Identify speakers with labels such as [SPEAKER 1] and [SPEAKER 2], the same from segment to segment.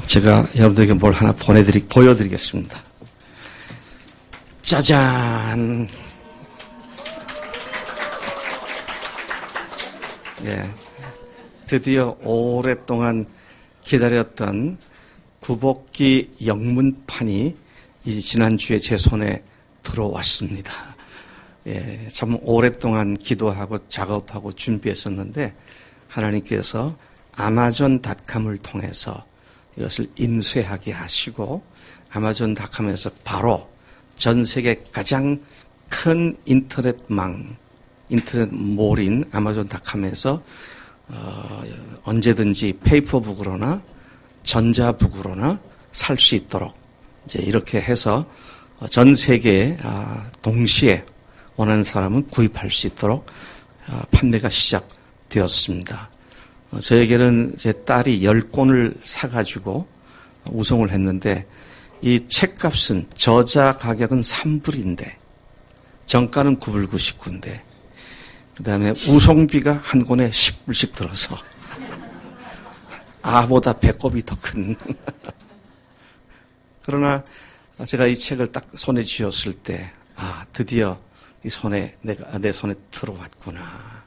[SPEAKER 1] 제가 여러분들에게 뭘 하나 보여드리겠습니다. 짜잔! 예, 드디어 오랫동안 기다렸던 구복기 영문판이 이 지난주에 제 손에 들어왔습니다. 예, 참 오랫동안 기도하고 작업하고 준비했었는데 하나님께서 아마존닷컴을 통해서 이것을 인쇄하게 하시고 아마존닷컴에서 바로 전 세계 가장 큰 인터넷몰인 아마존닷컴에서 언제든지 페이퍼북으로나 전자북으로나 살 수 있도록 이제 이렇게 해서 전 세계에 동시에 원하는 사람은 구입할 수 있도록 판매가 시작되었습니다. 저에게는 제 딸이 10권을 사가지고 우송을 했는데 이 책값은 저자 가격은 3불인데 정가는 9불 99인데 그 다음에 우송비가 한 권에 10불씩 들어서 아보다 배꼽이 더 큰 그러나 제가 이 책을 딱 손에 쥐었을 때 드디어 이 손에 내 손에 들어왔구나.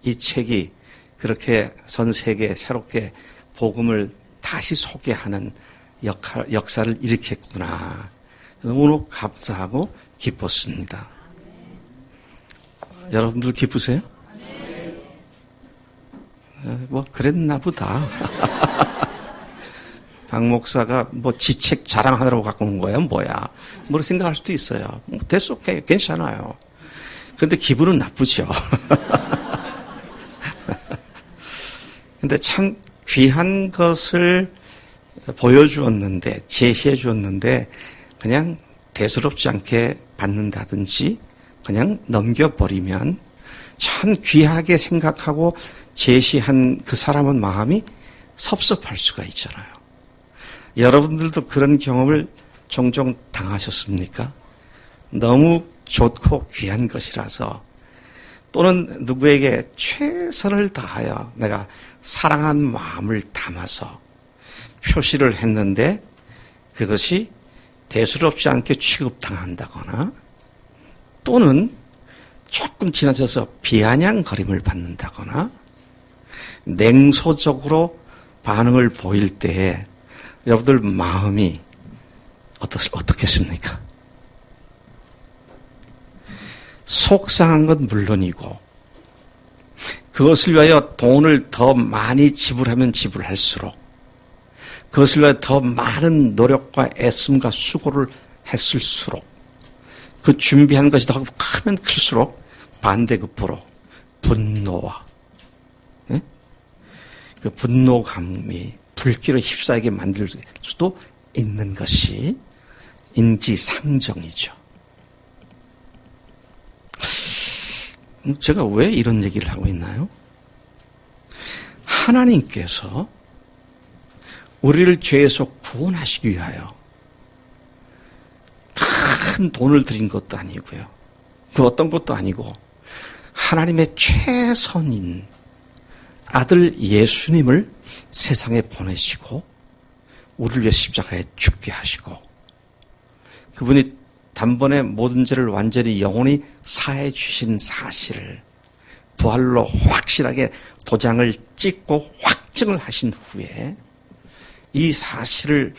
[SPEAKER 1] 이 책이 그렇게 전 세계에 새롭게 복음을 다시 소개하는 역사를 일으켰구나. 너무 감사하고 기뻤습니다. 여러분들 기쁘세요? 뭐 그랬나 보다. 박 목사가 뭐 지책 자랑하느라고 갖고 온 거야 뭐야. 뭐 생각할 수도 있어요. 됐어, 괜찮아요. 근데 기분은 나쁘죠. 근데 참 귀한 것을 보여주었는데, 제시해 주었는데, 그냥 대수롭지 않게 받는다든지, 그냥 넘겨버리면 참 귀하게 생각하고 제시한 그 사람의 마음이 섭섭할 수가 있잖아요. 여러분들도 그런 경험을 종종 당하셨습니까? 너무 좋고 귀한 것이라서 또는 누구에게 최선을 다하여 내가 사랑한 마음을 담아서 표시를 했는데 그것이 대수롭지 않게 취급당한다거나 또는 조금 지나쳐서 비아냥거림을 받는다거나 냉소적으로 반응을 보일 때에 여러분들 마음이 어떻겠습니까? 속상한 건 물론이고 그것을 위하여 돈을 더 많이 지불하면 지불할수록 그것을 위하여 더 많은 노력과 애씀과 수고를 했을수록 그 준비한 것이 더 크면 클수록 반대급부로 분노와 그 분노감이 불길을 휩싸이게 만들 수도 있는 것이 인지상정이죠. 제가 왜 이런 얘기를 하고 있나요? 하나님께서 우리를 죄에서 구원하시기 위하여 큰 돈을 들인 것도 아니고요. 그 어떤 것도 아니고 하나님의 최선인 아들 예수님을 세상에 보내시고 우리를 위해 십자가에 죽게 하시고 그분이 단번에 모든 죄를 완전히 영원히 사해 주신 사실을 부활로 확실하게 도장을 찍고 확증을 하신 후에 이 사실을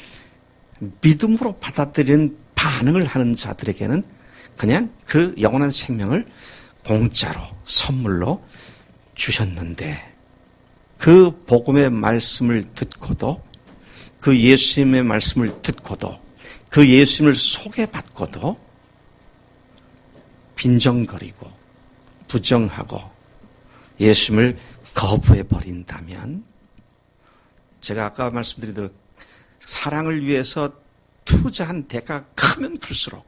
[SPEAKER 1] 믿음으로 받아들이는 반응을 하는 자들에게는 그냥 그 영원한 생명을 공짜로 선물로 주셨는데 그 복음의 말씀을 듣고도 그 예수님의 말씀을 듣고도 그 예수님을 소개받고도 빈정거리고 부정하고 예수님을 거부해버린다면 제가 아까 말씀드린 대로 사랑을 위해서 투자한 대가가 크면 클수록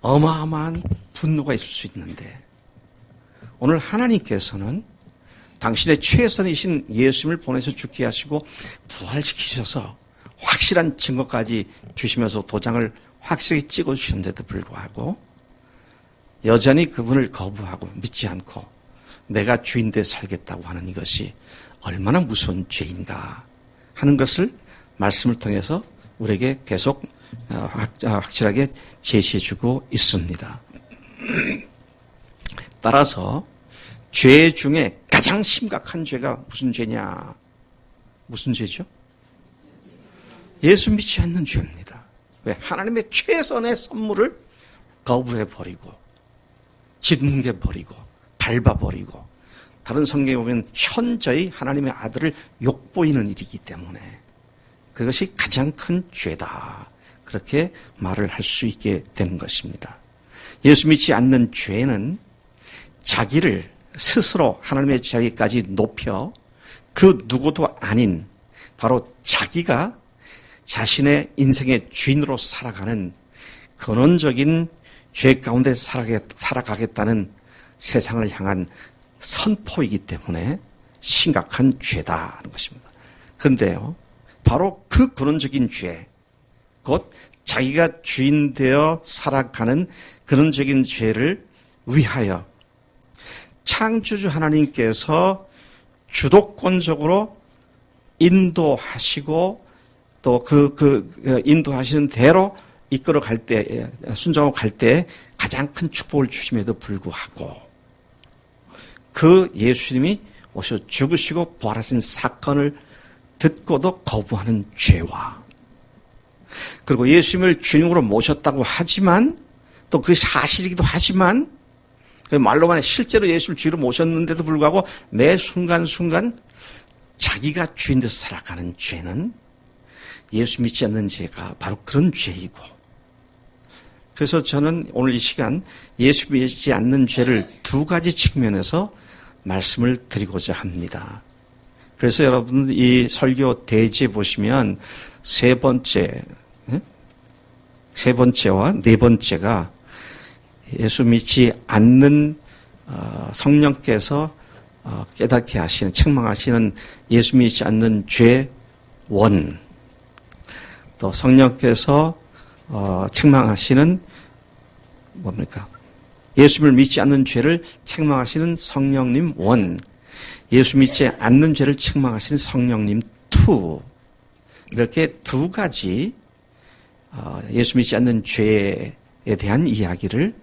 [SPEAKER 1] 어마어마한 분노가 있을 수 있는데 오늘 하나님께서는 당신의 최선이신 예수님을 보내서 죽게 하시고 부활시키셔서 확실한 증거까지 주시면서 도장을 확실하게 찍어주셨는데도 불구하고 여전히 그분을 거부하고 믿지 않고 내가 주인돼 살겠다고 하는 이것이 얼마나 무서운 죄인가 하는 것을 말씀을 통해서 우리에게 계속 확실하게 제시해주고 있습니다. 따라서 죄 중에 가장 심각한 죄가 무슨 죄냐? 무슨 죄죠? 예수 믿지 않는 죄입니다. 왜? 하나님의 최선의 선물을 거부해버리고 짓뭉개버리고 밟아버리고, 다른 성경에 보면 현저히 하나님의 아들을 욕보이는 일이기 때문에 그것이 가장 큰 죄다, 그렇게 말을 할 수 있게 되는 것입니다. 예수 믿지 않는 죄는 자기를 스스로 하나님의 자리까지 높여 그 누구도 아닌 바로 자기가 자신의 인생의 주인으로 살아가는 근원적인 죄 가운데 살아가겠다는 세상을 향한 선포이기 때문에 심각한 죄다라는 것입니다. 그런데요, 바로 그 근원적인 죄, 곧 자기가 주인 되어 살아가는 근원적인 죄를 위하여 창조주 하나님께서 주도권적으로 인도하시고 또 인도하시는 대로 이끌어갈 때, 순종하고 갈 때 가장 큰 축복을 주심에도 불구하고 그 예수님이 오셔 죽으시고 부활하신 사건을 듣고도 거부하는 죄와, 그리고 예수님을 주님으로 모셨다고 하지만 또 그 사실이기도 하지만 말로만 실제로 예수를 주로 모셨는데도 불구하고 매 순간순간 자기가 주인 돼서 살아가는 죄는 예수 믿지 않는 죄가 바로 그런 죄이고, 그래서 저는 오늘 이 시간 예수 믿지 않는 죄를 두 가지 측면에서 말씀을 드리고자 합니다. 그래서 여러분 이 설교 대지에 보시면 세 번째와 네 번째가 예수 믿지 않는 성령께서 깨닫게 하시는, 책망하시는 예수 믿지 않는 죄 원, 또 성령께서 책망하시는 뭡니까? 예수를 믿지 않는 죄를 책망하시는 성령님 원, 예수 믿지 않는 죄를 책망하시는 성령님 투, 이렇게 두 가지 예수 믿지 않는 죄에 대한 이야기를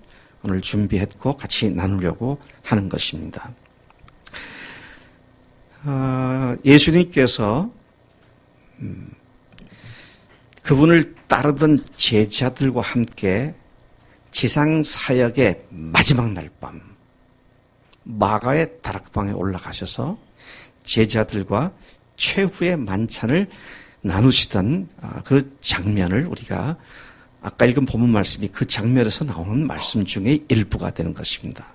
[SPEAKER 1] 오늘 준비했고 같이 나누려고 하는 것입니다. 예수님께서 그분을 따르던 제자들과 함께 지상 사역의 마지막 날 밤 마가의 다락방에 올라가셔서 제자들과 최후의 만찬을 나누시던 그 장면을 우리가 아까 읽은 본문 말씀이 그 장면에서 나오는 말씀 중에 일부가 되는 것입니다.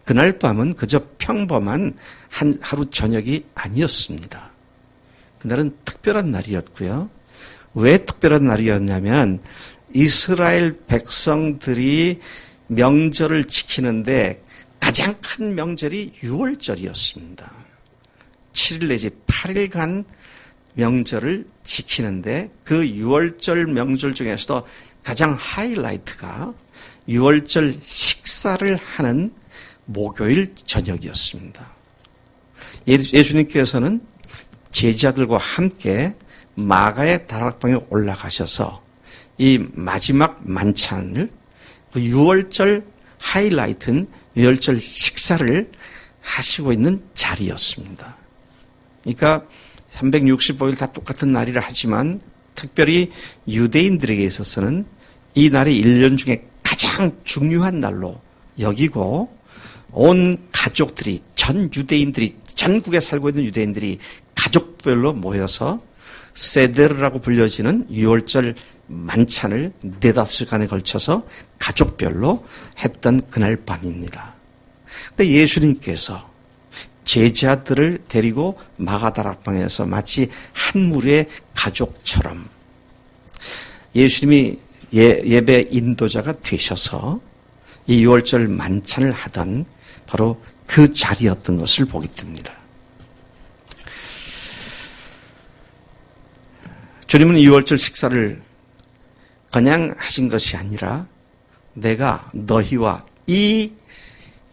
[SPEAKER 1] 그날 밤은 그저 평범한 하루 저녁이 아니었습니다. 그날은 특별한 날이었고요. 왜 특별한 날이었냐면 이스라엘 백성들이 명절을 지키는데 가장 큰 명절이 유월절이었습니다. 7일 내지 8일간 명절을 지키는데 그 유월절 명절 중에서도 가장 하이라이트가 유월절 식사를 하는 목요일 저녁이었습니다. 예수님께서는 제자들과 함께 마가의 다락방에 올라가셔서 이 마지막 만찬을, 그 유월절 하이라이트는 유월절 식사를 하시고 있는 자리였습니다. 그러니까 365일 다 똑같은 날이라 하지만 특별히 유대인들에게 있어서는 이 날이 1년 중에 가장 중요한 날로 여기고 온 가족들이, 전 유대인들이, 전국에 살고 있는 유대인들이 가족별로 모여서 세데르라고 불려지는 유월절 만찬을 4-5시간에 걸쳐서 가족별로 했던 그날 밤입니다. 근데 예수님께서 제자들을 데리고 마가다락방에서 마치 한 무리의 가족처럼 예수님이 예배 인도자가 되셔서 이 유월절 만찬을 하던 바로 그 자리였던 것을 보게 됩니다. 주님은 유월절 식사를 그냥 하신 것이 아니라 내가 너희와 이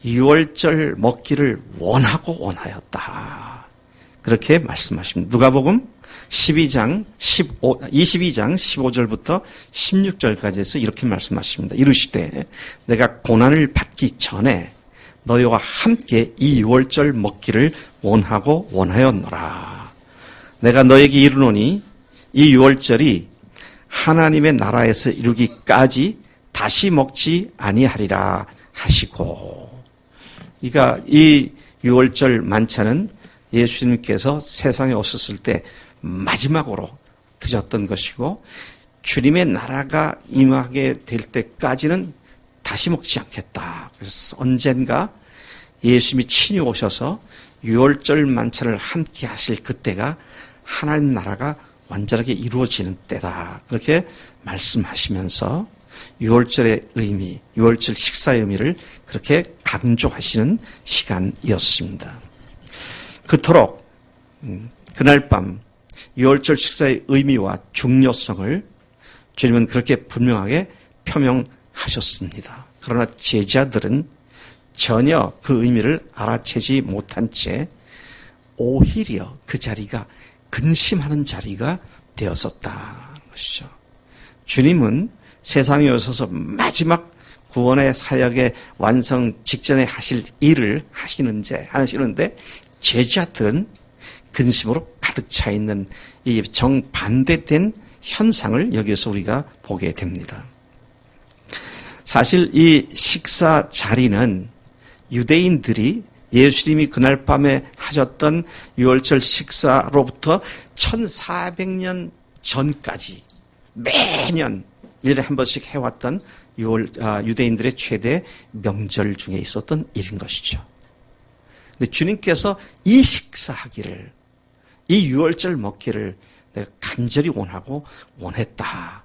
[SPEAKER 1] 유월절 먹기를 원하고 원하였다, 그렇게 말씀하십니다. 누가복음 22장 15절부터 16절까지 해서 이렇게 말씀하십니다. 이르시되 내가 고난을 받기 전에 너희와 함께 이 유월절 먹기를 원하고 원하였노라. 내가 너에게 이르노니 이 유월절이 하나님의 나라에서 이루기까지 다시 먹지 아니하리라 하시고. 그러니까 이 유월절 만찬은 예수님께서 세상에 오셨을 때 마지막으로 드셨던 것이고 주님의 나라가 임하게 될 때까지는 다시 먹지 않겠다. 그래서 언젠가 예수님이 친히 오셔서 유월절 만찬을 함께 하실 그때가 하나님 나라가 완전하게 이루어지는 때다. 그렇게 말씀하시면서 유월절의 의미, 유월절 식사의 의미를 그렇게 강조하시는 시간이었습니다. 그토록 그날 밤 유월절 식사의 의미와 중요성을 주님은 그렇게 분명하게 표명하셨습니다. 그러나 제자들은 전혀 그 의미를 알아채지 못한 채 오히려 그 자리가 근심하는 자리가 되었었다는 것이죠. 주님은 세상에 오셔서 마지막 구원의 사역의 완성 직전에 하실 일을 하시는데 제자들은 근심으로 가득 차 있는 이 정반대된 현상을 여기서 우리가 보게 됩니다. 사실 이 식사 자리는 유대인들이 예수님이 그날 밤에 하셨던 유월절 식사로부터 1400년 전까지 매년 1년에 한 번씩 해왔던 유대인들의 최대 명절 중에 있었던 일인 것이죠. 근데 주님께서 이 식사하기를, 이 유월절 먹기를 내가 간절히 원하고 원했다.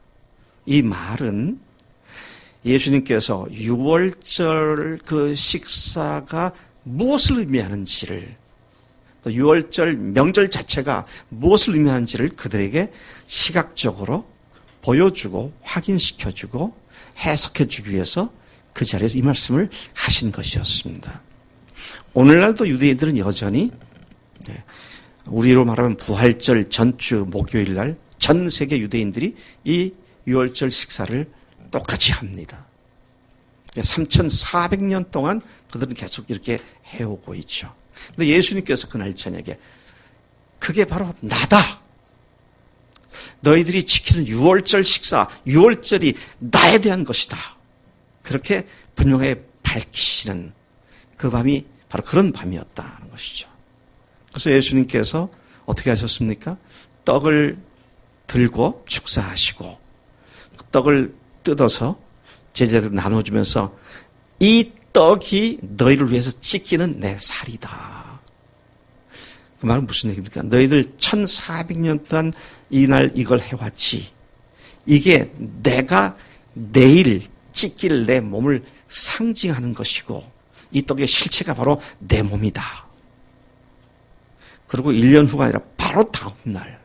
[SPEAKER 1] 이 말은 예수님께서 유월절 그 식사가 무엇을 의미하는지를, 또 유월절 명절 자체가 무엇을 의미하는지를 그들에게 시각적으로 보여주고 확인시켜주고 해석해주기 위해서 그 자리에서 이 말씀을 하신 것이었습니다. 오늘날도 유대인들은 여전히 우리로 말하면 부활절 전주 목요일날 전 세계 유대인들이 이 유월절 식사를 똑같이 합니다. 3,400년 동안 그들은 계속 이렇게 해오고 있죠. 근데 예수님께서 그날 저녁에 그게 바로 나다. 너희들이 지키는 유월절 식사, 유월절이 나에 대한 것이다. 그렇게 분명하게 밝히시는 그 밤이 바로 그런 밤이었다는 것이죠. 그래서 예수님께서 어떻게 하셨습니까? 떡을 들고 축사하시고 떡을 뜯어서 제자들 나눠주면서 이 떡이 너희를 위해서 찢기는 내 살이다. 그 말은 무슨 얘기입니까? 너희들 1400년 동안 이날 이걸 해왔지. 이게 내가 내일 찢길 내 몸을 상징하는 것이고 이 떡의 실체가 바로 내 몸이다. 그리고 1년 후가 아니라 바로 다음 날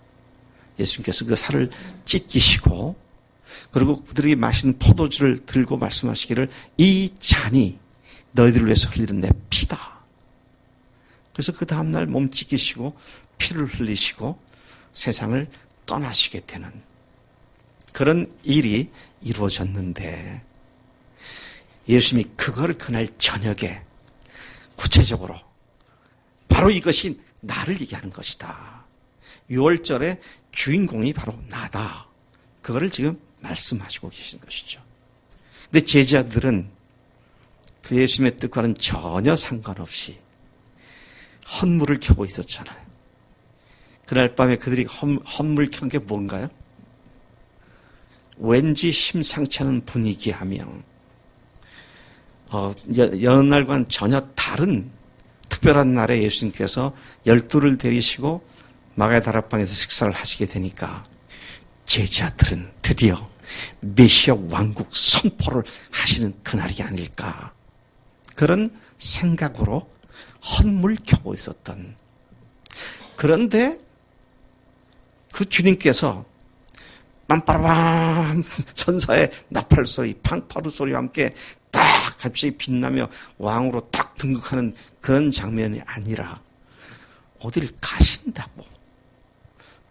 [SPEAKER 1] 예수님께서 그 살을 찢기시고 그리고 그들이 마신 포도주를 들고 말씀하시기를 이 잔이 너희들을 위해서 흘리는 내 피다. 그래서 그 다음날 몸 찢기시고 피를 흘리시고 세상을 떠나시게 되는 그런 일이 이루어졌는데 예수님이 그걸 그날 저녁에 구체적으로 바로 이것이 나를 얘기하는 것이다. 6월절의 주인공이 바로 나다. 그거를 지금 말씀하시고 계신 것이죠. 근데 제자들은 그 예수님의 뜻과는 전혀 상관없이 헌물을 켜고 있었잖아요. 그날 밤에 그들이 헌물 켠 게 뭔가요? 왠지 심상치 않은 분위기하며 여느 날과는 전혀 다른 특별한 날에 예수님께서 12를 데리시고 마가의 다락방에서 식사를 하시게 되니까 제자들은 드디어 메시아 왕국 선포를 하시는 그날이 아닐까 그런 생각으로 헌물 켜고 있었던. 그런데 그 주님께서 빰빠라밤 천사의 나팔 소리, 팡파루 소리와 함께 딱 갑자기 빛나며 왕으로 딱 등극하는 그런 장면이 아니라 어딜 가신다고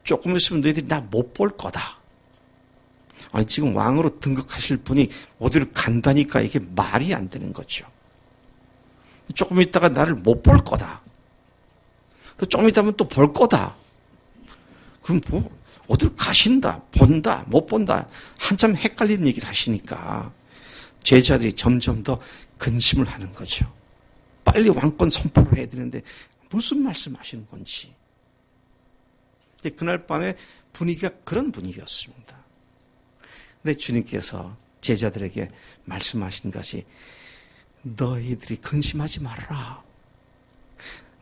[SPEAKER 1] 조금 있으면 너희들이 나 못 볼 거다. 아니, 지금 왕으로 등극하실 분이 어디로 간다니까 이게 말이 안 되는 거죠. 조금 있다가 나를 못 볼 거다. 또 좀 있다면 또 볼 거다. 그럼 뭐, 어디로 가신다, 본다, 못 본다. 한참 헷갈리는 얘기를 하시니까 제자들이 점점 더 근심을 하는 거죠. 빨리 왕권 선포를 해야 되는데 무슨 말씀하시는 건지. 그날 밤에 분위기가 그런 분위기였습니다. 근데 주님께서 제자들에게 말씀하신 것이 너희들이 근심하지 말아라.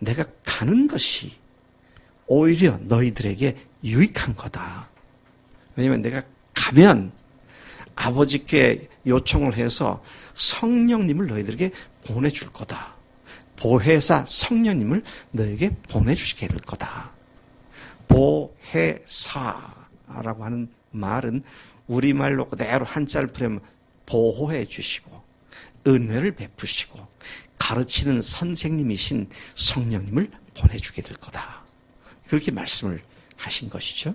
[SPEAKER 1] 내가 가는 것이 오히려 너희들에게 유익한 거다. 왜냐하면 내가 가면 아버지께 요청을 해서 성령님을 너희들에게 보내줄 거다. 보혜사 성령님을 너에게 보내주시게 될 거다. 보혜사라고 하는 말은 우리말로 그대로 한자를 풀면 보호해 주시고 은혜를 베푸시고 가르치는 선생님이신 성령님을 보내주게 될 거다. 그렇게 말씀을 하신 것이죠.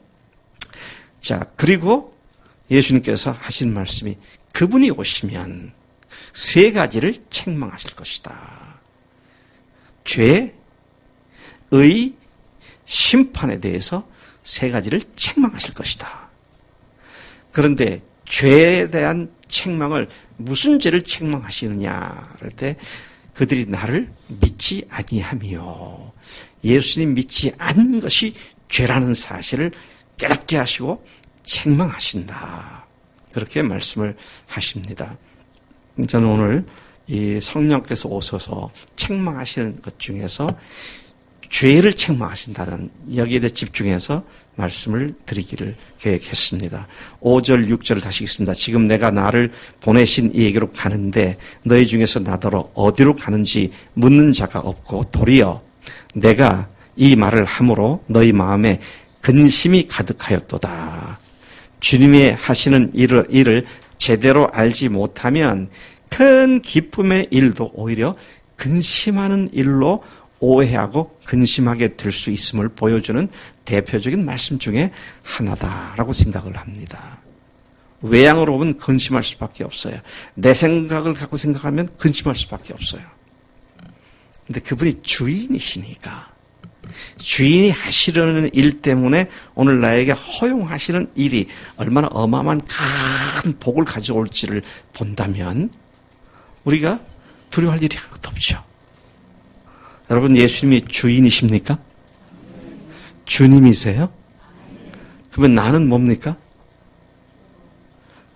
[SPEAKER 1] 자, 그리고 예수님께서 하신 말씀이 그분이 오시면 세 가지를 책망하실 것이다. 죄, 의, 심판에 대해서 세 가지를 책망하실 것이다. 그런데 죄에 대한 책망을 무슨 죄를 책망하시느냐 할 때 그들이 나를 믿지 아니하며 예수님 믿지 않는 것이 죄라는 사실을 깨닫게 하시고 책망하신다. 그렇게 말씀을 하십니다. 저는 오늘 이 성령께서 오셔서 책망하시는 것 중에서 죄를 책망하신다는 여기에 대해 집중해서 말씀을 드리기를 계획했습니다. 5절, 6절을 다시 읽습니다. 지금 내가 나를 보내신 이에게로 가는데 너희 중에서 나더러 어디로 가는지 묻는 자가 없고 도리어 내가 이 말을 함으로 너희 마음에 근심이 가득하였도다. 주님이 하시는 일을 제대로 알지 못하면 큰 기쁨의 일도 오히려 근심하는 일로 오해하고 근심하게 될 수 있음을 보여주는 대표적인 말씀 중에 하나다라고 생각을 합니다. 외양으로 보면 근심할 수밖에 없어요. 내 생각을 갖고 생각하면 근심할 수밖에 없어요. 근데 그분이 주인이시니까 주인이 하시려는 일 때문에 오늘 나에게 허용하시는 일이 얼마나 어마어마한 큰 복을 가져올지를 본다면 우리가 두려워할 일이 하나도 없죠. 여러분, 예수님이 주인이십니까? 주님이세요? 그러면 나는 뭡니까?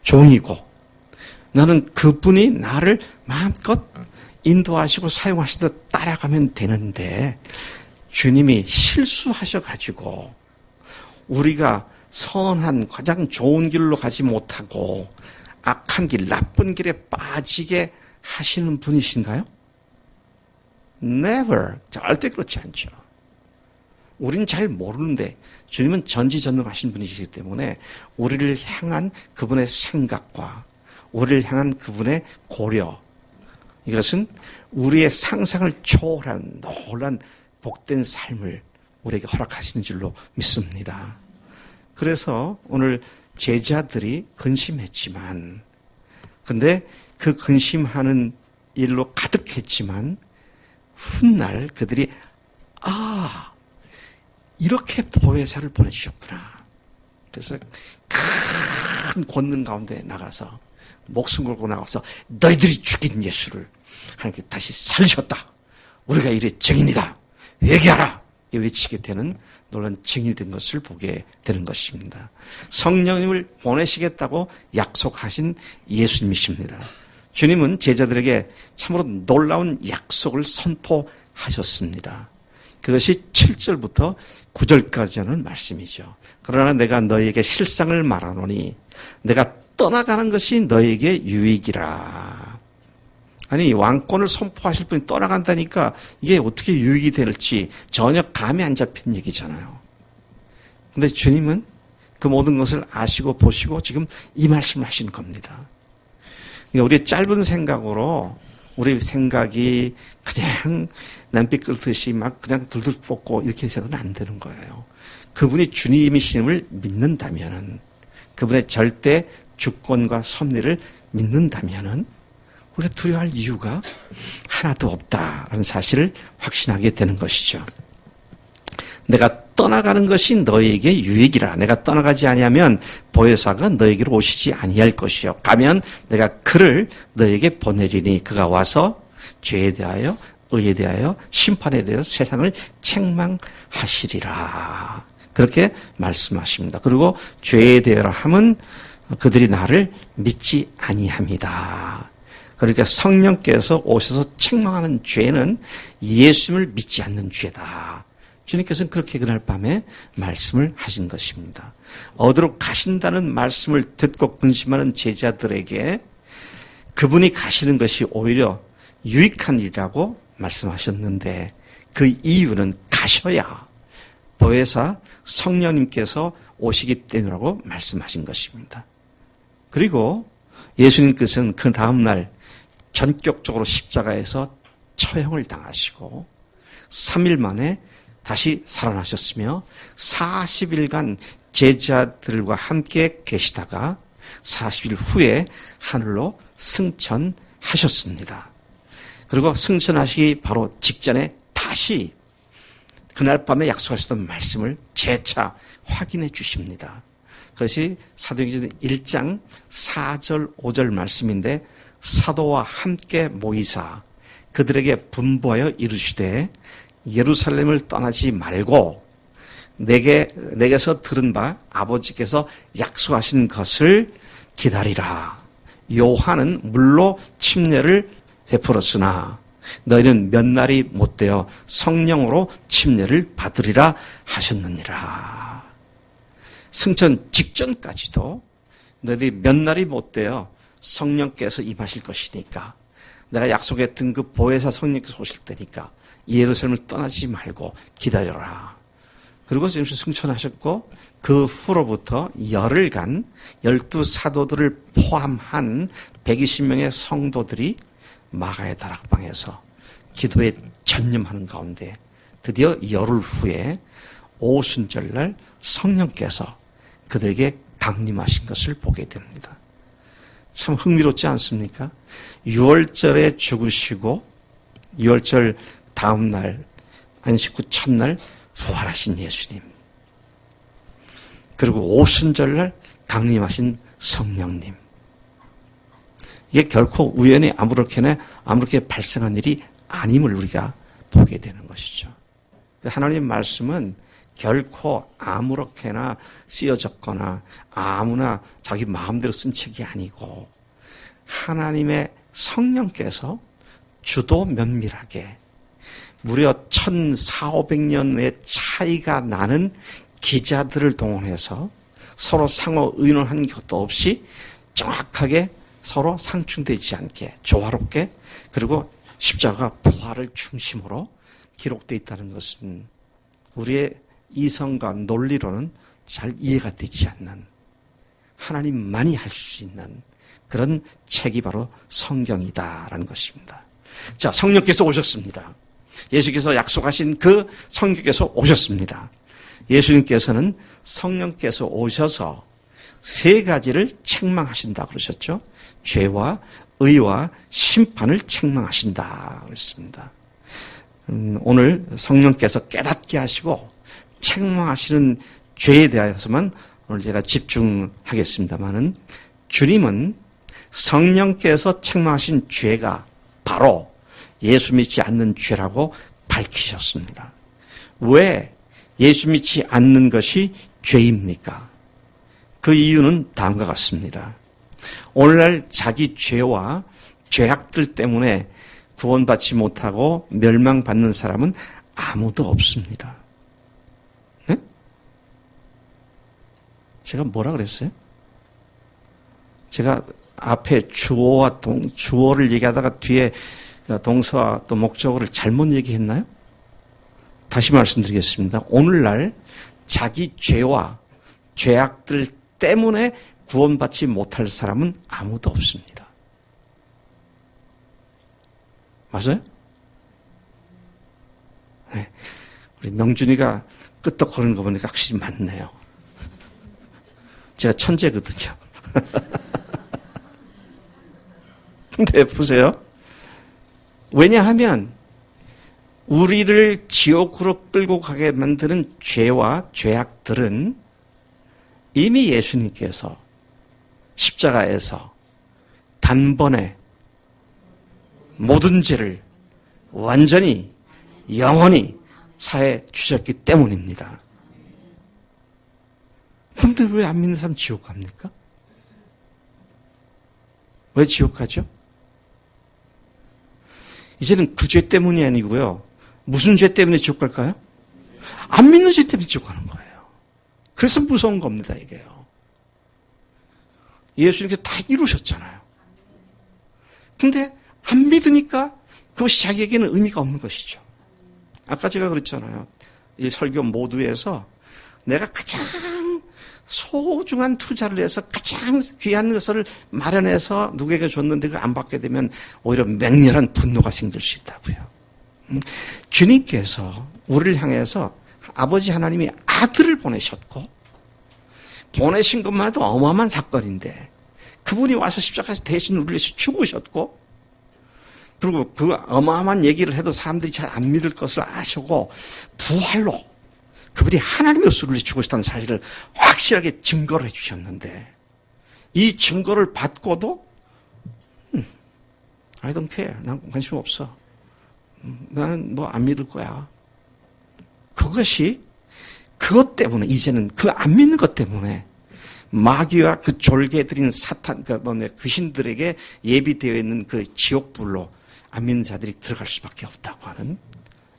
[SPEAKER 1] 종이고 나는 그분이 나를 마음껏 인도하시고 사용하시다 따라가면 되는데 주님이 실수하셔가지고 우리가 선한 가장 좋은 길로 가지 못하고 악한 길, 나쁜 길에 빠지게 하시는 분이신가요? Never. 절대 그렇지 않죠. 우리는 잘 모르는데 주님은 전지전능하신 분이시기 때문에 우리를 향한 그분의 생각과 우리를 향한 그분의 고려, 이것은 우리의 상상을 초월한 놀란 복된 삶을 우리에게 허락하시는 줄로 믿습니다. 그래서 오늘 제자들이 근심했지만, 근데 그 근심하는 일로 가득했지만 훗날 그들이 이렇게 보혜사를 보내주셨구나. 그래서 큰 권능 가운데 나가서 목숨 걸고 나가서 너희들이 죽인 예수를 하나님께 다시 살리셨다. 우리가 이래 증인이다. 회개하라. 외치게 되는 놀라운 증인이 된 것을 보게 되는 것입니다. 성령님을 보내시겠다고 약속하신 예수님이십니다. 주님은 제자들에게 참으로 놀라운 약속을 선포하셨습니다. 그것이 7절부터 9절까지 하는 말씀이죠. 그러나 내가 너희에게 실상을 말하노니 내가 떠나가는 것이 너희에게 유익이라. 아니, 왕권을 선포하실 분이 떠나간다니까 이게 어떻게 유익이 될지 전혀 감이 안 잡힌 얘기잖아요. 근데 주님은 그 모든 것을 아시고 보시고 지금 이 말씀을 하시는 겁니다. 우리 짧은 생각으로 우리 생각이 그냥 남빛 끓듯이 막 그냥 둘둘 뻗고 이렇게 해서는 안 되는 거예요. 그분이 주님이심을 믿는다면은, 그분의 절대 주권과 섭리를 믿는다면은 우리가 두려워할 이유가 하나도 없다라는 사실을 확신하게 되는 것이죠. 내가 떠나가는 것이 너에게 유익이라. 내가 떠나가지 아니하면 보혜사가 너에게로 오시지 아니할 것이요. 가면 내가 그를 너에게 보내리니 그가 와서 죄에 대하여 의에 대하여 심판에 대하여 세상을 책망하시리라. 그렇게 말씀하십니다. 그리고 죄에 대하여 함은 그들이 나를 믿지 아니합니다. 그러니까 성령께서 오셔서 책망하는 죄는 예수님을 믿지 않는 죄다. 주님께서는 그렇게 그날 밤에 말씀을 하신 것입니다. 어디로 가신다는 말씀을 듣고 근심하는 제자들에게 그분이 가시는 것이 오히려 유익한 일이라고 말씀하셨는데, 그 이유는 가셔야 보혜사 성령님께서 오시기 때문이라고 말씀하신 것입니다. 그리고 예수님께서는 그 다음날 전격적으로 십자가에서 처형을 당하시고 3일 만에 다시 살아나셨으며 40일간 제자들과 함께 계시다가 40일 후에 하늘로 승천하셨습니다. 그리고 승천하시기 바로 직전에 다시 그날 밤에 약속하셨던 말씀을 재차 확인해 주십니다. 그것이 사도행전 1장 4절 5절 말씀인데, 사도와 함께 모이사 그들에게 분부하여 이르시되 예루살렘을 떠나지 말고 내게서 들은 바 아버지께서 약속하신 것을 기다리라. 요한은 물로 침례를 베풀었으나 너희는 몇 날이 못되어 성령으로 침례를 받으리라 하셨느니라. 승천 직전까지도 너희들이 몇 날이 못되어 성령께서 임하실 것이니까, 내가 약속했던 그 보혜사 성령께서 오실 때니까 예루살렘을 떠나지 말고 기다려라. 그리고 지금 승천하셨고 그 후로부터 열흘간 12사도들을 포함한 120명의 성도들이 마가의 다락방에서 기도에 전념하는 가운데 드디어 열흘 후에 오순절날 성령께서 그들에게 강림하신 것을 보게 됩니다. 참 흥미롭지 않습니까? 6월절에 죽으시고 6월절 다음 날 안식 후 첫날 부활하신 예수님, 그리고 오순절날 강림하신 성령님. 이게 결코 우연히 아무렇게 발생한 일이 아님을 우리가 보게 되는 것이죠. 하나님 말씀은 결코 아무렇게나 쓰여졌거나 아무나 자기 마음대로 쓴 책이 아니고, 하나님의 성령께서 주도 면밀하게 무려 1400~500년의 차이가 나는 기자들을 동원해서 서로 상호 의논한 것도 없이 정확하게 서로 상충되지 않게 조화롭게, 그리고 십자가 부활을 중심으로 기록되어 있다는 것은 우리의 이성과 논리로는 잘 이해가 되지 않는, 하나님만이 할 수 있는 그런 책이 바로 성경이다라는 것입니다. 자, 성령께서 오셨습니다. 예수께서 약속하신 그 성령께서 오셨습니다. 예수님께서는 성령께서 오셔서 세 가지를 책망하신다 그러셨죠. 죄와 의와 심판을 책망하신다 그랬습니다. 오늘 성령께서 깨닫게 하시고 책망하시는 죄에 대해서만 오늘 제가 집중하겠습니다만은, 주님은 성령께서 책망하신 죄가 바로 예수 믿지 않는 죄라고 밝히셨습니다. 왜 예수 믿지 않는 것이 죄입니까? 그 이유는 다음과 같습니다. 오늘날 자기 죄와 죄악들 때문에 구원받지 못하고 멸망받는 사람은 아무도 없습니다. 네? 제가 뭐라 그랬어요? 제가 앞에 주어를 얘기하다가 뒤에 동사와 또 목적어를 잘못 얘기했나요? 다시 말씀드리겠습니다. 오늘날 자기 죄와 죄악들 때문에 구원받지 못할 사람은 아무도 없습니다. 맞아요? 네. 우리 명준이가 끄떡거리는 거 보니까 확실히 맞네요. 제가 천재거든요. 근데 보세요. 왜냐하면 우리를 지옥으로 끌고 가게 만드는 죄와 죄악들은 이미 예수님께서 십자가에서 단번에 모든 죄를 완전히 영원히 사해 주셨기 때문입니다. 그런데 왜 안 믿는 사람 지옥 갑니까? 왜 지옥 가죠? 이제는 그 죄 때문이 아니고요. 무슨 죄 때문에 지옥 갈까요? 안 믿는 죄 때문에 지옥 가는 거예요. 그래서 무서운 겁니다, 이게요. 예수님께서 다 이루셨잖아요. 근데 안 믿으니까 그것이 자기에게는 의미가 없는 것이죠. 아까 제가 그랬잖아요. 이 설교 모두에서 내가 가장 소중한 투자를 해서 가장 귀한 것을 마련해서 누구에게 줬는데 그거 안 받게 되면 오히려 맹렬한 분노가 생길 수 있다고요. 주님께서 우리를 향해서 아버지 하나님이 아들을 보내셨고 보내신 것만 해도 어마어마한 사건인데 그분이 와서 십자가에서 대신 우리를 위해서 죽으셨고 그리고 그 어마어마한 얘기를 해도 사람들이 잘 안 믿을 것을 아시고 부활로 그분이 하나님으로서 우리를 죽으셨다는 사실을 확실하게 증거를 해주셨는데 이 증거를 받고도 I don't care. 난 관심 없어. 나는 뭐 안 믿을 거야. 그것이 그것 때문에 이제는 그 안 믿는 것 때문에 마귀와 그 졸개들인 사탄, 귀신들에게 예비되어 있는 그 지옥불로 안 믿는 자들이 들어갈 수밖에 없다고 하는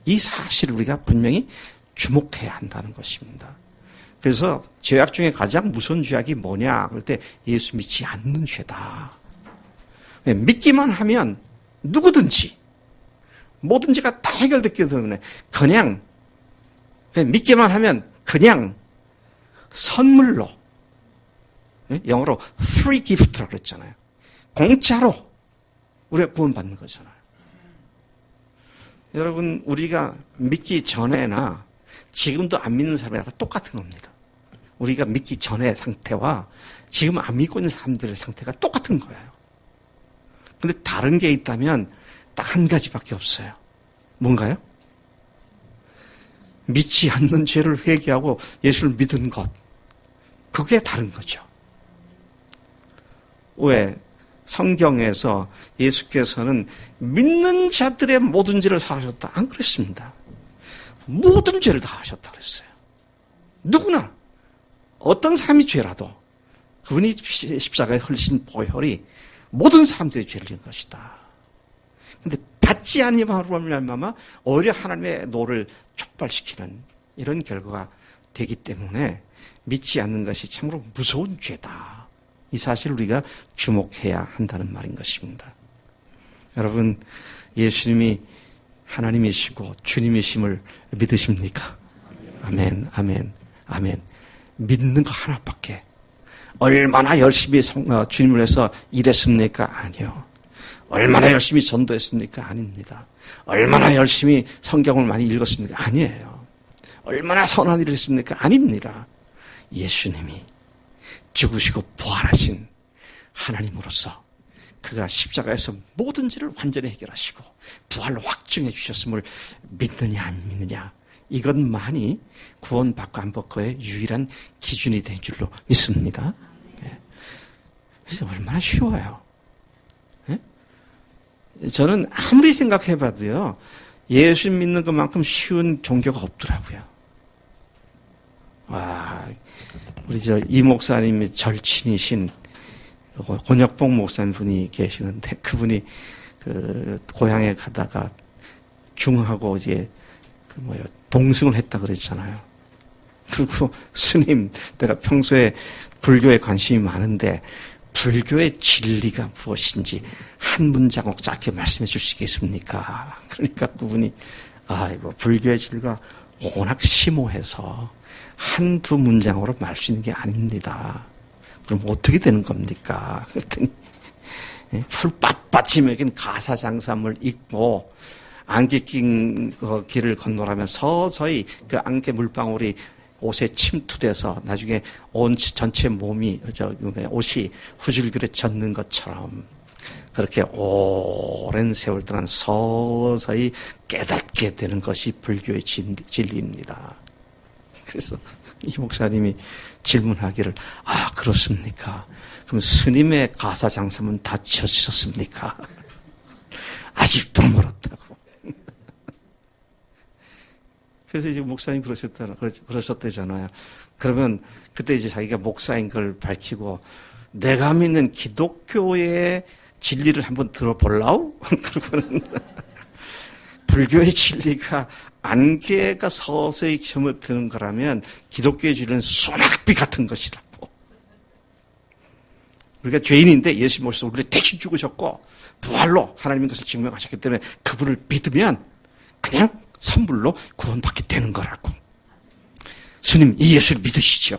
[SPEAKER 1] 이 사실을 우리가 분명히 주목해야 한다는 것입니다. 그래서 죄악 중에 가장 무서운 죄악이 뭐냐? 그럴 때 예수 믿지 않는 죄다. 믿기만 하면 누구든지 모든 죄가 다 해결됐기 때문에 그냥 믿기만 하면 그냥 선물로 영어로 free gift라고 그랬잖아요. 공짜로 우리가 구원받는 거잖아요. 여러분 우리가 믿기 전에나 지금도 안 믿는 사람이랑 똑같은 겁니다. 우리가 믿기 전의 상태와 지금 안 믿고 있는 사람들의 상태가 똑같은 거예요. 근데 다른 게 있다면 딱 한 가지밖에 없어요. 뭔가요? 믿지 않는 죄를 회개하고 예수를 믿은 것. 그게 다른 거죠. 왜? 성경에서 예수께서는 믿는 자들의 모든 죄를 사하셨다. 안 그랬습니다. 모든 죄를 다 하셨다 그랬어요. 누구나 어떤 사람이 죄라도 그분이 십자가에 흘리신 보혈이 모든 사람들의 죄를 진 것이다. 그런데 받지 아니함으로 말미암아 오히려 하나님의 노를 촉발시키는 이런 결과가 되기 때문에 믿지 않는 것이 참으로 무서운 죄다. 이 사실을 우리가 주목해야 한다는 말인 것입니다. 여러분 예수님이 하나님이시고 주님이심을 믿으십니까? 아멘, 아멘, 아멘. 믿는 거 하나밖에. 얼마나 열심히 주님을 위해서 일했습니까? 아니요. 얼마나 열심히 전도했습니까? 아닙니다. 얼마나 열심히 성경을 많이 읽었습니까? 아니에요. 얼마나 선한 일을 했습니까? 아닙니다. 예수님이 죽으시고 부활하신 하나님으로서 그가 십자가에서 모든 죄를 완전히 해결하시고 부활로 확증해 주셨음을 믿느냐 안 믿느냐 이것만이 구원받고 안 받고의 유일한 기준이 된 줄로 믿습니다. 그래서 얼마나 쉬워요. 저는 아무리 생각해봐도요 예수 믿는 것만큼 쉬운 종교가 없더라고요. 와, 우리 이 목사님이 절친이신 권혁봉 목사님 분이 계시는데 그분이 그 고향에 가다가 중하고 이제 동승을 했다 그랬잖아요. 그리고 스님, 내가 평소에 불교에 관심이 많은데 불교의 진리가 무엇인지 한 문장으로 짧게 말씀해 줄 수 있겠습니까? 그러니까 그분이 아이고 불교의 진리가 워낙 심오해서 한두 문장으로 말 수 있는 게 아닙니다. 그럼 어떻게 되는 겁니까? 그랬더니 풀 빳빳이 먹인 가사장삼을 읽고 안개 낀 그 길을 건너라면 서서히 그 안개 물방울이 옷에 침투돼서 나중에 온 전체 몸이 옷이 후줄기로 젖는 것처럼 그렇게 오랜 세월 동안 서서히 깨닫게 되는 것이 불교의 진리입니다. 그래서 이 목사님이 질문하기를 그렇습니까? 그럼 스님의 가사장삼은 다 쳐지셨습니까? 아직도 멀었다고. 그래서 이제 목사님 그러셨대잖아요. 그러면 그때 이제 자기가 목사인 걸 밝히고 내가 믿는 기독교의 진리를 한번 들어볼라우? 그러고는 불교의 진리가 안개가 서서히 저물드는 거라면 기독교의 진리는 소낙비 같은 것이라고. 우리가 죄인인데 예수님 오셔서 우리를 대신 죽으셨고 부활로 하나님의 것을 증명하셨기 때문에 그분을 믿으면 그냥 선물로 구원받게 되는 거라고. 스님, 이 예수를 믿으시죠?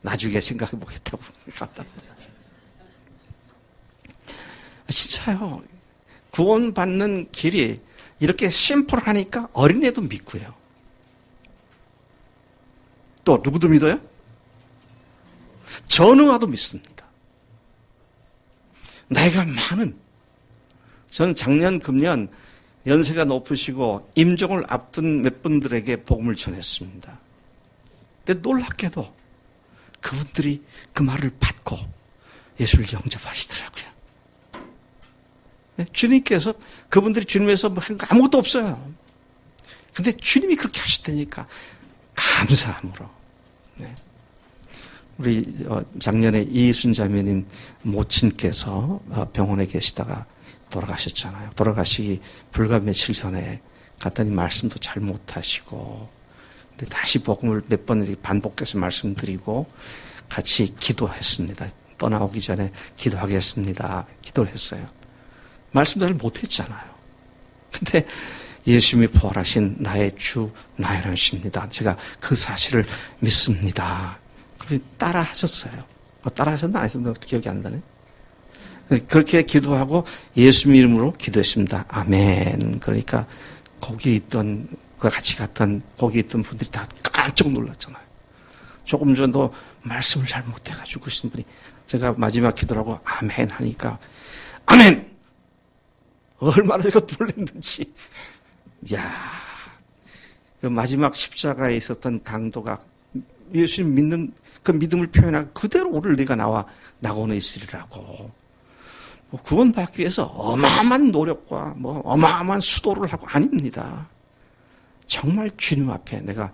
[SPEAKER 1] 나중에 생각해 보겠다고. 진짜요. 구원받는 길이 이렇게 심플하니까 어린애도 믿고요. 또 누구도 믿어요? 전우와도 믿습니다. 나이가 많은, 저는 작년 금년 연세가 높으시고 임종을 앞둔 몇 분들에게 복음을 전했습니다. 근데 놀랍게도 그분들이 그 말을 받고 예수를 영접하시더라고요. 주님께서, 그분들이 주님에서 뭐 아무것도 없어요. 근데 주님이 그렇게 하시다니까 감사함으로. 네. 우리 작년에 이순 자매님 모친께서 병원에 계시다가 돌아가셨잖아요. 돌아가시기 불과 며칠 전에 갔더니 말씀도 잘 못하시고, 근데 다시 복음을 몇 번 반복해서 말씀드리고 같이 기도했습니다. 떠나오기 전에 기도하겠습니다. 기도를 했어요. 말씀도 잘 못했잖아요. 근데 예수님이 부활하신 나의 주, 나의 랑십니다. 제가 그 사실을 믿습니다. 그래서 따라 하셨어요. 따라 하셨나 안 했습니다. 기억이 안 나네. 그렇게 기도하고 예수님 이름으로 기도했습니다. 아멘. 그러니까 거기 있던, 같이 갔던, 거기 있던 분들이 다 깜짝 놀랐잖아요. 조금 전도 말씀을 잘 못해가지고 그러신 분이 제가 마지막 기도라고 아멘 하니까 아멘! 얼마나 제가 놀랐는지. 이야, 그 마지막 십자가에 있었던 강도가 예수님 믿는 그 믿음을 표현하고 그대로 오늘 네가 나오는 있으리라고. 뭐 구원받기 위해서 어마어마한 노력과 뭐 어마어마한 수도를 하고 아닙니다. 정말 주님 앞에 내가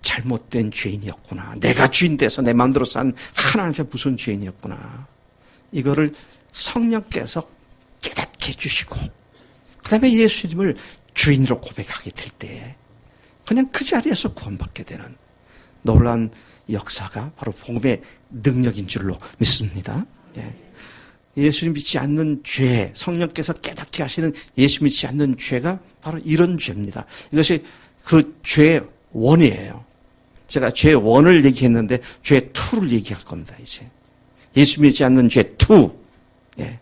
[SPEAKER 1] 잘못된 죄인이었구나. 내가 주인 돼서 내 마음대로 산 하나님 앞에 무슨 죄인이었구나. 이거를 성령께서 깨닫게 해주시고 그 다음에 예수님을 주인으로 고백하게 될 때 그냥 그 자리에서 구원받게 되는 놀라운 역사가 바로 복음의 능력인 줄로 믿습니다. 예. 예수님 믿지 않는 죄, 성령께서 깨닫게 하시는 예수 믿지 않는 죄가 바로 이런 죄입니다. 이것이 그 죄의 원이에요. 제가 죄의 원을 얘기했는데 죄의 투를 얘기할 겁니다, 이제. 예수 믿지 않는 죄 투. 예.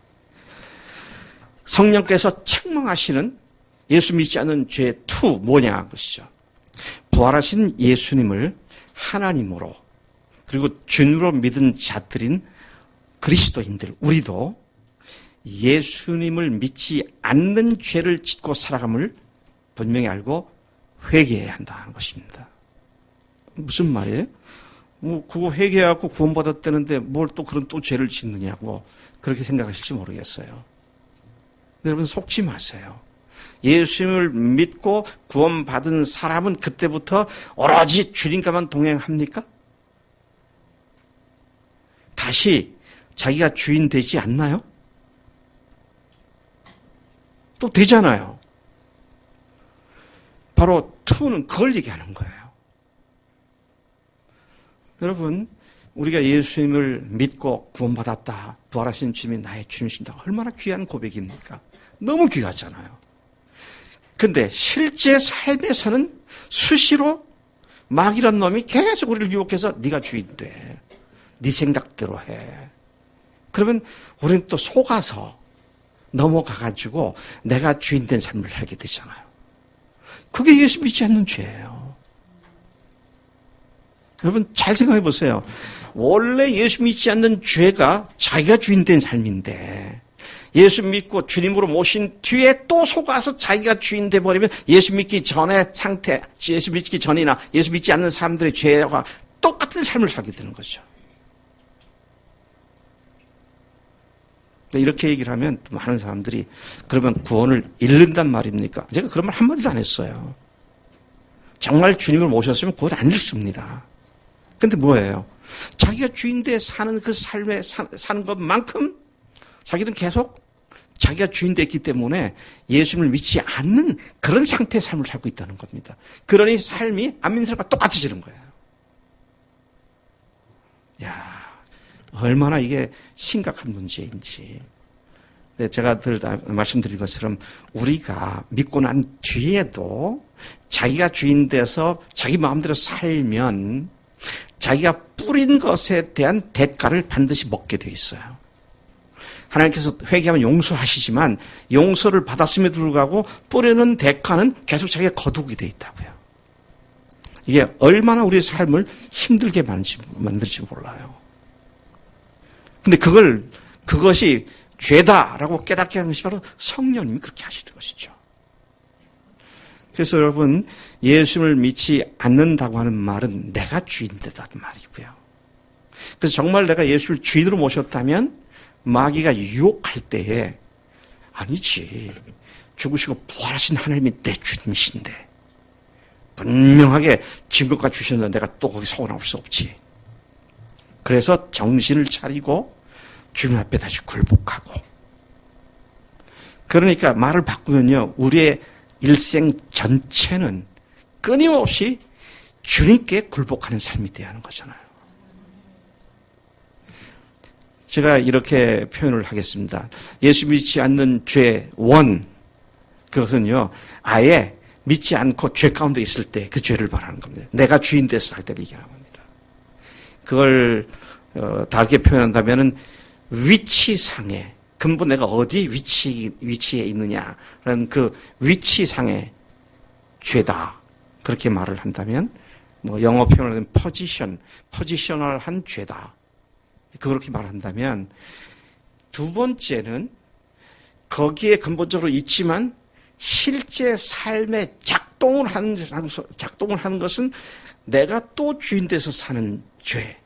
[SPEAKER 1] 성령께서 책망하시는 예수 믿지 않는 죄 투 뭐냐 것이죠. 부활하신 예수님을 하나님으로 그리고 주님으로 믿은 자들인 그리스도인들, 우리도 예수님을 믿지 않는 죄를 짓고 살아감을 분명히 알고 회개해야 한다는 것입니다. 무슨 말이에요? 뭐 그거 회개하고 구원받았다는데 뭘 또 그런 또 죄를 짓느냐고 그렇게 생각하실지 모르겠어요. 여러분 속지 마세요. 예수님을 믿고 구원받은 사람은 그때부터 오로지 주님과만 동행합니까? 다시 자기가 주인 되지 않나요? 또 되잖아요. 바로 투는 그걸 얘기하는 거예요. 여러분, 우리가 예수님을 믿고 구원받았다. 부활하신 주님이 나의 주님이십니다. 얼마나 귀한 고백입니까? 너무 귀하잖아요. 근데 실제 삶에서는 수시로 마귀란 놈이 계속 우리를 유혹해서 네가 주인 돼. 네 생각대로 해. 그러면 우리는 또 속아서 넘어가가지고 내가 주인된 삶을 살게 되잖아요. 그게 예수 믿지 않는 죄예요. 여러분 잘 생각해 보세요. 원래 예수 믿지 않는 죄가 자기가 주인된 삶인데 예수 믿고 주님으로 모신 뒤에 또 속아서 자기가 주인 돼버리면 예수 믿기 전의 상태, 예수 믿기 전이나 예수 믿지 않는 사람들의 죄와 똑같은 삶을 살게 되는 거죠. 이렇게 얘기를 하면 많은 사람들이 그러면 구원을 잃는단 말입니까? 제가 그런 말 한마디도 안 했어요. 정말 주님을 모셨으면 구원 안 잃습니다. 근데 뭐예요? 자기가 주인돼 사는 그 삶에 사는 것만큼 자기는 계속 자기가 주인됐기 때문에 예수님을 믿지 않는 그런 상태의 삶을 살고 있다는 겁니다. 그러니 삶이 안 믿는 사람과 똑같아지는 거예요. 야, 얼마나 이게 심각한 문제인지. 제가 늘 말씀드린 것처럼 우리가 믿고 난 뒤에도 자기가 주인 돼서 자기 마음대로 살면 자기가 뿌린 것에 대한 대가를 반드시 먹게 돼 있어요. 하나님께서 회개하면 용서하시지만 용서를 받았음에도 불구하고 뿌리는 대가는 계속 자기가 거두게 돼 있다고요. 이게 얼마나 우리의 삶을 힘들게 만들지 몰라요. 근데 그것이 죄다라고 깨닫게 하는 것이 바로 성령님이 그렇게 하시는 것이죠. 그래서 여러분, 예수님을 믿지 않는다고 하는 말은 내가 주인되다는 말이고요. 그래서 정말 내가 예수를 주인으로 모셨다면 마귀가 유혹할 때에 아니지, 죽으시고 부활하신 하나님이 내 주님이신데 분명하게 증거가 주셨는데 내가 또 거기 속아 나올 수 없지. 그래서 정신을 차리고 주님 앞에 다시 굴복하고. 그러니까 말을 바꾸면요, 우리의 일생 전체는 끊임없이 주님께 굴복하는 삶이 되어야 하는 거잖아요. 제가 이렇게 표현을 하겠습니다. 예수 믿지 않는 죄 원, 그것은요, 아예 믿지 않고 죄 가운데 있을 때 그 죄를 말하는 겁니다. 내가 주인 돼서 할 때를 얘기하는 겁니다. 그걸 다르게 표현한다면은 위치상의, 근본 내가 어디 위치에 있느냐라는 그 위치상의 죄다. 그렇게 말을 한다면, 영어 표현을 하면 포지셔널한 죄다. 그렇게 말한다면, 두 번째는 거기에 근본적으로 있지만 실제 삶에 작동을 하는 것은 내가 또 주인 돼서 사는 죄.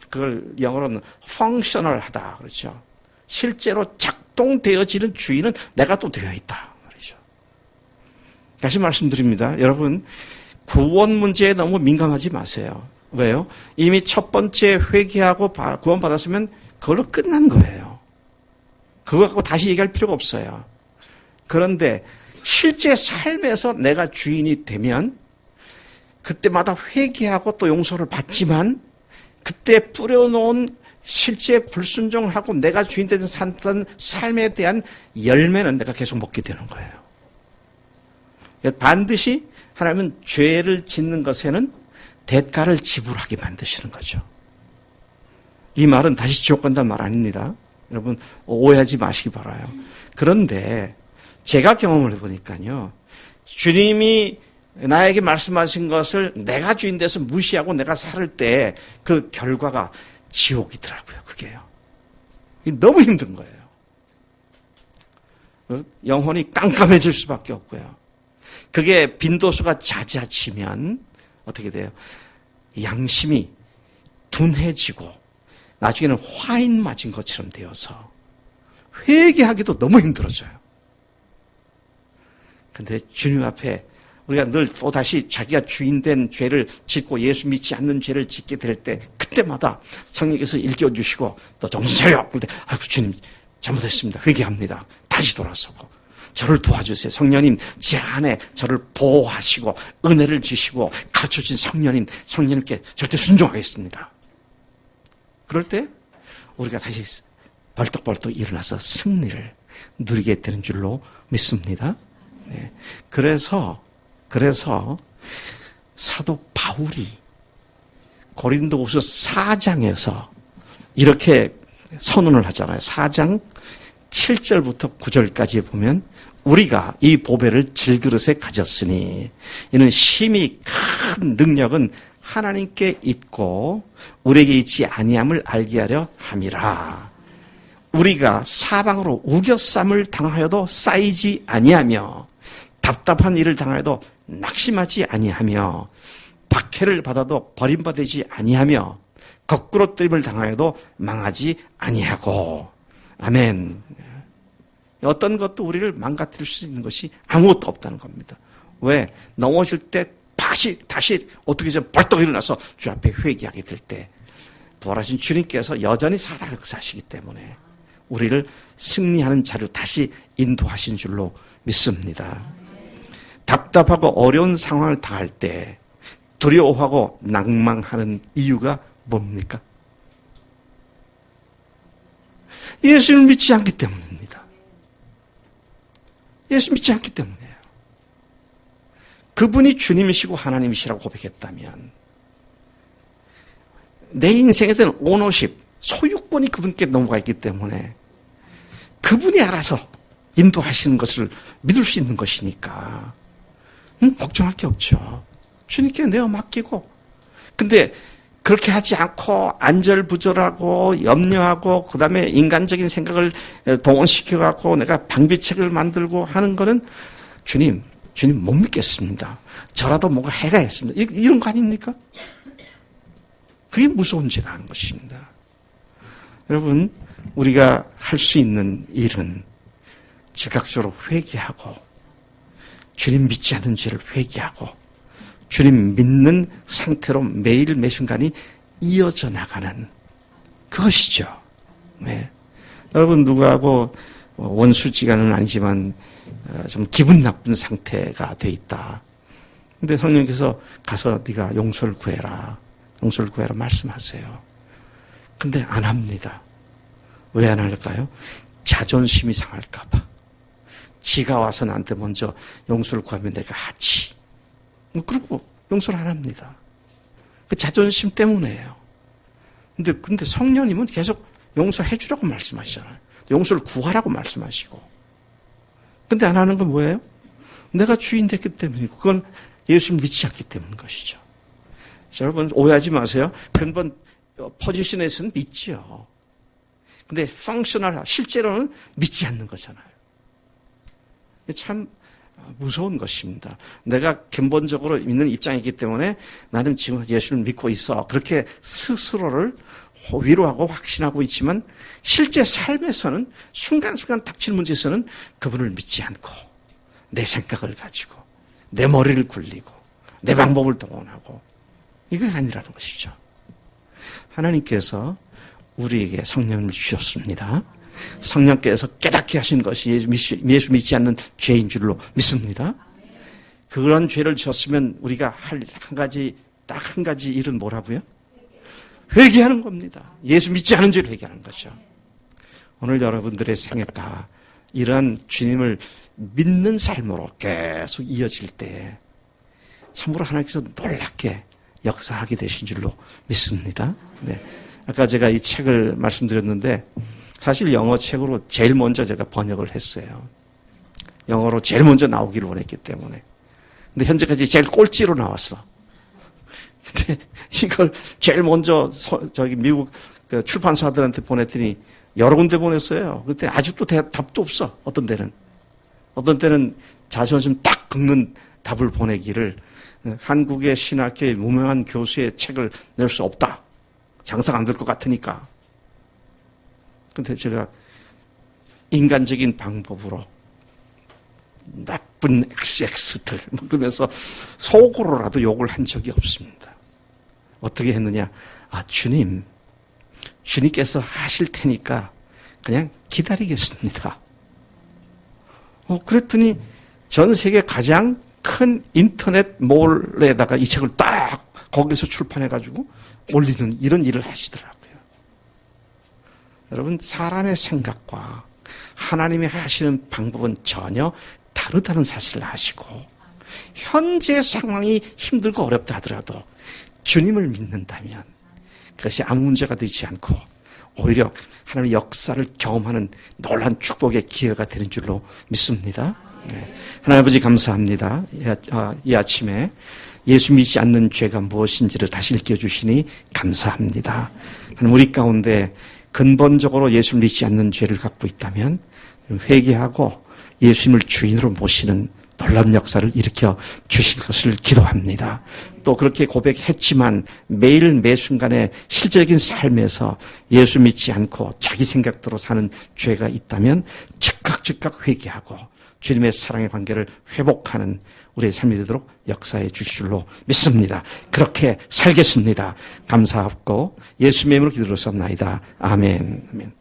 [SPEAKER 1] 그걸 영어로는 functional하다 그렇죠. 실제로 작동되어지는 주인은 내가 또 되어 있다 말이죠. 다시 말씀드립니다. 여러분, 구원 문제에 너무 민감하지 마세요. 왜요? 이미 첫 번째 회개하고 구원 받았으면 그걸로 끝난 거예요. 그거 갖고 다시 얘기할 필요가 없어요. 그런데 실제 삶에서 내가 주인이 되면 그때마다 회개하고 또 용서를 받지만 그때 뿌려놓은 실제 불순종하고 내가 주인 되는 살던 삶에 대한 열매는 내가 계속 먹게 되는 거예요. 반드시 하나님은 죄를 짓는 것에는 대가를 지불하게 만드시는 거죠. 이 말은 다시 지옥 간다는 말 아닙니다. 여러분 오해하지 마시기 바라요. 그런데 제가 경험을 해보니까요, 주님이 나에게 말씀하신 것을 내가 주인 돼서 무시하고 내가 살을 때 그 결과가 지옥이더라고요. 그게요. 너무 힘든 거예요. 영혼이 깜깜해질 수밖에 없고요. 그게 빈도수가 잦아지면 어떻게 돼요? 양심이 둔해지고 나중에는 화인 맞은 것처럼 되어서 회개하기도 너무 힘들어져요. 근데 주님 앞에 우리가 늘 또다시 자기가 주인된 죄를 짓고 예수 믿지 않는 죄를 짓게 될 때 그때마다 성령께서 일깨워주시고 너 정신 차려! 그럴 때 아이고 주님 잘못했습니다. 회개합니다. 다시 돌아서고 저를 도와주세요. 성령님 제 안에 저를 보호하시고 은혜를 주시고 가르쳐주신 성령님께 절대 순종하겠습니다. 그럴 때 우리가 다시 벌떡벌떡 일어나서 승리를 누리게 되는 줄로 믿습니다. 네. 그래서 사도 바울이 고린도후서 4장에서 이렇게 선언을 하잖아요. 4장 7절부터 9절까지 보면 우리가 이 보배를 질그릇에 가졌으니 이는 심히 큰 능력은 하나님께 있고 우리에게 있지 아니함을 알게 하려 함이라. 우리가 사방으로 우겨쌈을 당하여도 쌓이지 아니하며 답답한 일을 당하여도 낙심하지 아니하며 박해를 받아도 버림받지 아니하며 거꾸로 뜨림을 당하여도 망하지 아니하고. 아멘. 어떤 것도 우리를 망가뜨릴 수 있는 것이 아무것도 없다는 겁니다. 왜? 넘어질 때 다시 어떻게 좀 벌떡 일어나서 주 앞에 회개하게 될 때 부활하신 주님께서 여전히 살아 역사하시기 때문에 우리를 승리하는 자로 다시 인도하신 줄로 믿습니다. 답답하고 어려운 상황을 당할 때 두려워하고 낭망하는 이유가 뭡니까? 예수를 믿지 않기 때문입니다. 예수 믿지 않기 때문이에요. 그분이 주님이시고 하나님이시라고 고백했다면 내 인생에 대한 오너십, 소유권이 그분께 넘어가 있기 때문에 그분이 알아서 인도하시는 것을 믿을 수 있는 것이니까 걱정할 게 없죠. 주님께 내어 맡기고. 근데 그렇게 하지 않고 안절부절하고 염려하고 그다음에 인간적인 생각을 동원시켜갖고 내가 방비책을 만들고 하는 거는 주님 못 믿겠습니다. 저라도 뭔가 해가 했습니다. 이런 거 아닙니까? 그게 무서운 죄를 하는 것입니다. 여러분, 우리가 할 수 있는 일은 즉각적으로 회개하고 주님 믿지 않는 죄를 회개하고 주님 믿는 상태로 매일 매순간이 이어져 나가는 그것이죠. 네. 여러분 누구하고 원수지간은 아니지만 좀 기분 나쁜 상태가 돼 있다. 근데 성령께서 가서 네가 용서를 구해라. 용서를 구해라 말씀하세요. 근데 안 합니다. 왜 안 할까요? 자존심이 상할까 봐. 지가 와서 나한테 먼저 용서를 구하면 내가 하지. 그리고 용서를 안 합니다. 그 자존심 때문에요. 근데 성령님은 계속 용서해 주라고 말씀하시잖아요. 용서를 구하라고 말씀하시고. 근데 안 하는 건 뭐예요? 내가 주인 됐기 때문이고 그건 예수를 믿지 않기 때문인 것이죠. 자, 여러분 오해하지 마세요. 근본 포지션에서는 믿지요. 근데 펑셔널 실제로는 믿지 않는 거잖아요. 참 무서운 것입니다. 내가 근본적으로 믿는 입장이기 때문에 나는 지금 예수를 믿고 있어. 그렇게 스스로를 위로하고 확신하고 있지만 실제 삶에서는 순간순간 닥칠 문제에서는 그분을 믿지 않고 내 생각을 가지고 내 머리를 굴리고 내 방법을 동원하고 이게 아니라는 것이죠. 하나님께서 우리에게 성령을 주셨습니다. 성령께서 깨닫게 하신 것이 예수 믿지 않는 죄인 줄로 믿습니다. 그런 죄를 지었으면 우리가 할 딱 한 가지 일은 뭐라고요? 회개하는 겁니다. 예수 믿지 않은 죄를 회개하는 거죠. 오늘 여러분들의 생애가 이러한 주님을 믿는 삶으로 계속 이어질 때 참으로 하나님께서 놀랍게 역사하게 되신 줄로 믿습니다. 네. 아까 제가 이 책을 말씀드렸는데 사실 영어 책으로 제일 먼저 제가 번역을 했어요. 영어로 제일 먼저 나오기를 원했기 때문에. 근데 현재까지 제일 꼴찌로 나왔어. 근데 이걸 제일 먼저 미국 출판사들한테 보냈더니 여러 군데 보냈어요. 그때 아직도 답도 없어. 어떤 때는 자존심 딱 긁는 답을 보내기를 한국의 신학교의 무명한 교수의 책을 낼 수 없다. 장사가 안 될 것 같으니까. 근데 제가 인간적인 방법으로 나쁜 XX들 그러면서 속으로라도 욕을 한 적이 없습니다. 어떻게 했느냐? 주님께서 하실 테니까 그냥 기다리겠습니다. 그랬더니 전 세계 가장 큰 인터넷 몰에다가 이 책을 딱 거기서 출판해가지고 올리는 이런 일을 하시더라고요. 여러분, 사람의 생각과 하나님이 하시는 방법은 전혀 다르다는 사실을 아시고 현재 상황이 힘들고 어렵다 하더라도 주님을 믿는다면 그것이 아무 문제가 되지 않고 오히려 하나님의 역사를 경험하는 놀라운 축복의 기회가 되는 줄로 믿습니다. 네. 하나님 아버지 감사합니다. 이 아침에 예수 믿지 않는 죄가 무엇인지를 다시 읽혀주시니 감사합니다. 하나님 우리 가운데 근본적으로 예수를 믿지 않는 죄를 갖고 있다면 회개하고 예수님을 주인으로 모시는 놀라운 역사를 일으켜 주실 것을 기도합니다. 또 그렇게 고백했지만 매일 매 순간에 실질적인 삶에서 예수 믿지 않고 자기 생각대로 사는 죄가 있다면 즉각 회개하고 주님의 사랑의 관계를 회복하는 우리의 삶이 되도록 역사해 주실 줄로 믿습니다. 그렇게 살겠습니다. 감사하고 예수님의 이름으로 기도드렸사옵나이다. 아멘. 아멘.